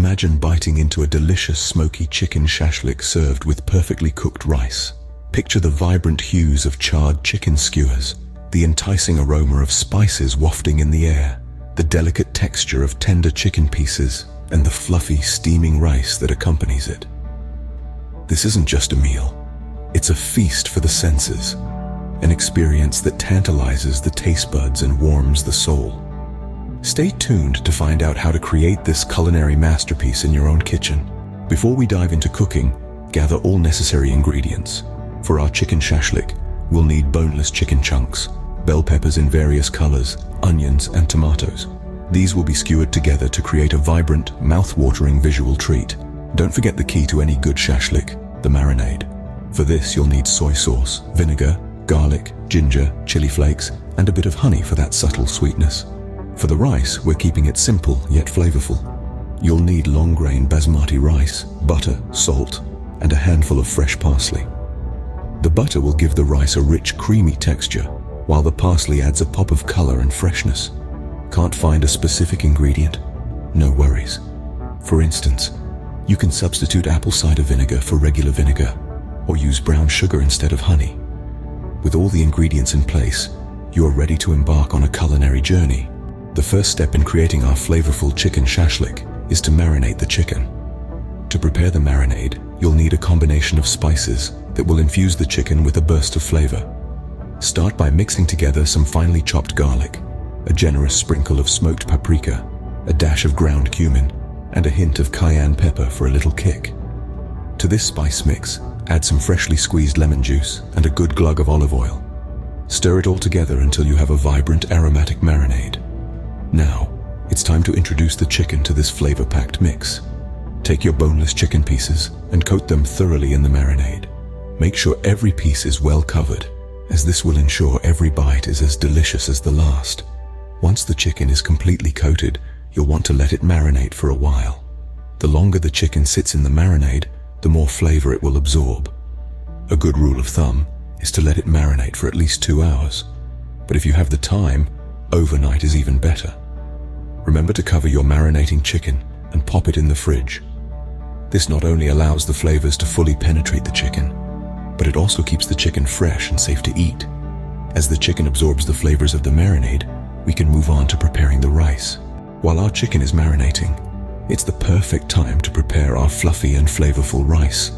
Imagine biting into a delicious smoky chicken shashlik served with perfectly cooked rice. Picture the vibrant hues of charred chicken skewers, the enticing aroma of spices wafting in the air, the delicate texture of tender chicken pieces, and the fluffy, steaming rice that accompanies it. This isn't just a meal. It's a feast for the senses, an experience that tantalizes the taste buds and warms the soul. Stay tuned to find out how to create this culinary masterpiece in your own kitchen. Before we dive into cooking, gather all necessary ingredients. For our chicken shashlik, we'll need boneless chicken chunks, bell peppers in various colors, onions, and tomatoes. These will be skewered together to create a vibrant, mouth-watering visual treat. Don't forget the key to any good shashlik, the marinade. For this, you'll need soy sauce, vinegar, garlic, ginger, chili flakes, and a bit of honey for that subtle sweetness. For the rice, we're keeping it simple yet flavorful. You'll need long-grain basmati rice, butter, salt, and a handful of fresh parsley. The butter will give the rice a rich, creamy texture, while the parsley adds a pop of color and freshness. Can't find a specific ingredient? No worries. For instance, you can substitute apple cider vinegar for regular vinegar, or use brown sugar instead of honey. With all the ingredients in place, you are ready to embark on a culinary journey. The first step in creating our flavorful chicken shashlik is to marinate the chicken. To prepare the marinade, you'll need a combination of spices that will infuse the chicken with a burst of flavor. Start by mixing together some finely chopped garlic, a generous sprinkle of smoked paprika, a dash of ground cumin, and a hint of cayenne pepper for a little kick. To this spice mix, add some freshly squeezed lemon juice and a good glug of olive oil. Stir it all together until you have a vibrant aromatic marinade. Now, it's time to introduce the chicken to this flavor-packed mix. Take your boneless chicken pieces and coat them thoroughly in the marinade. Make sure every piece is well covered, as this will ensure every bite is as delicious as the last. Once the chicken is completely coated, you'll want to let it marinate for a while. The longer the chicken sits in the marinade, the more flavor it will absorb. A good rule of thumb is to let it marinate for at least 2 hours. But if you have the time, overnight is even better. Remember to cover your marinating chicken and pop it in the fridge. This not only allows the flavors to fully penetrate the chicken, but it also keeps the chicken fresh and safe to eat. As the chicken absorbs the flavors of the marinade, we can move on to preparing the rice. While our chicken is marinating, it's the perfect time to prepare our fluffy and flavorful rice.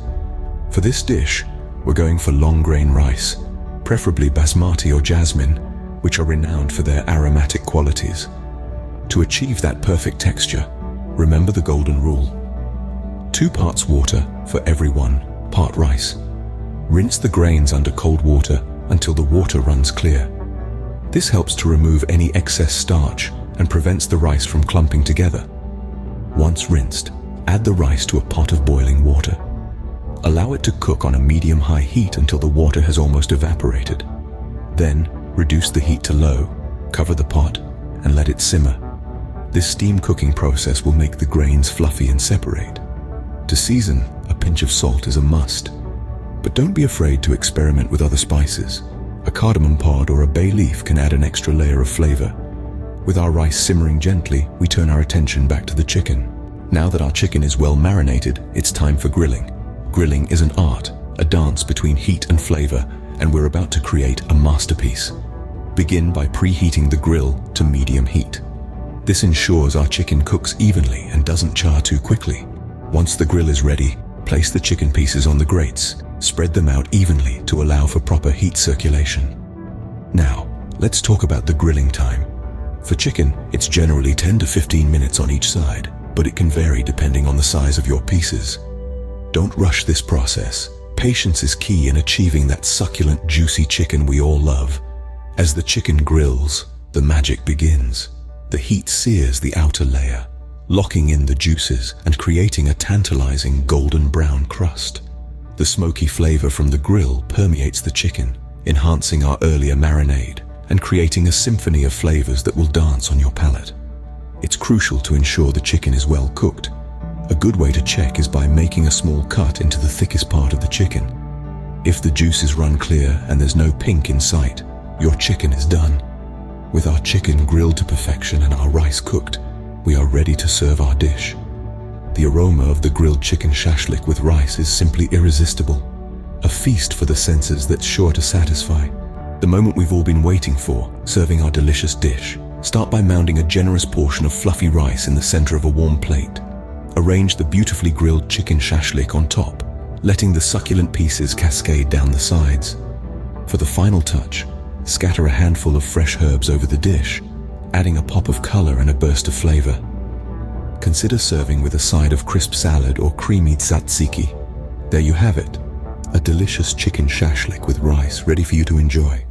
For this dish, we're going for long-grain rice, preferably basmati or jasmine, which are renowned for their aromatic qualities. To achieve that perfect texture, remember the golden rule. 2 parts water for every 1 part rice. Rinse the grains under cold water until the water runs clear. This helps to remove any excess starch and prevents the rice from clumping together. Once rinsed, add the rice to a pot of boiling water. Allow it to cook on a medium-high heat until the water has almost evaporated. Then, reduce the heat to low, cover the pot, and let it simmer. This steam cooking process will make the grains fluffy and separate. To season, a pinch of salt is a must. But don't be afraid to experiment with other spices. A cardamom pod or a bay leaf can add an extra layer of flavor. With our rice simmering gently, we turn our attention back to the chicken. Now that our chicken is well marinated, it's time for grilling. Grilling is an art, a dance between heat and flavor, and we're about to create a masterpiece. Begin by preheating the grill to medium heat. This ensures our chicken cooks evenly and doesn't char too quickly. Once the grill is ready, place the chicken pieces on the grates. Spread them out evenly to allow for proper heat circulation. Now, let's talk about the grilling time. For chicken, it's generally 10 to 15 minutes on each side, but it can vary depending on the size of your pieces. Don't rush this process. Patience is key in achieving that succulent, juicy chicken we all love. As the chicken grills, the magic begins. The heat sears the outer layer, locking in the juices and creating a tantalizing golden brown crust. The smoky flavor from the grill permeates the chicken, enhancing our earlier marinade and creating a symphony of flavors that will dance on your palate. It's crucial to ensure the chicken is well cooked. A good way to check is by making a small cut into the thickest part of the chicken. If the juices run clear and there's no pink in sight, your chicken is done. With our chicken grilled to perfection and our rice cooked, we are ready to serve our dish. The aroma of the grilled chicken shashlik with rice is simply irresistible. A feast for the senses that's sure to satisfy. The moment we've all been waiting for, serving our delicious dish. Start by mounding a generous portion of fluffy rice in the center of a warm plate. Arrange the beautifully grilled chicken shashlik on top, letting the succulent pieces cascade down the sides. For the final touch, scatter a handful of fresh herbs over the dish, adding a pop of color and a burst of flavor. Consider serving with a side of crisp salad or creamy tzatziki. There you have it, a delicious chicken shashlik with rice ready for you to enjoy.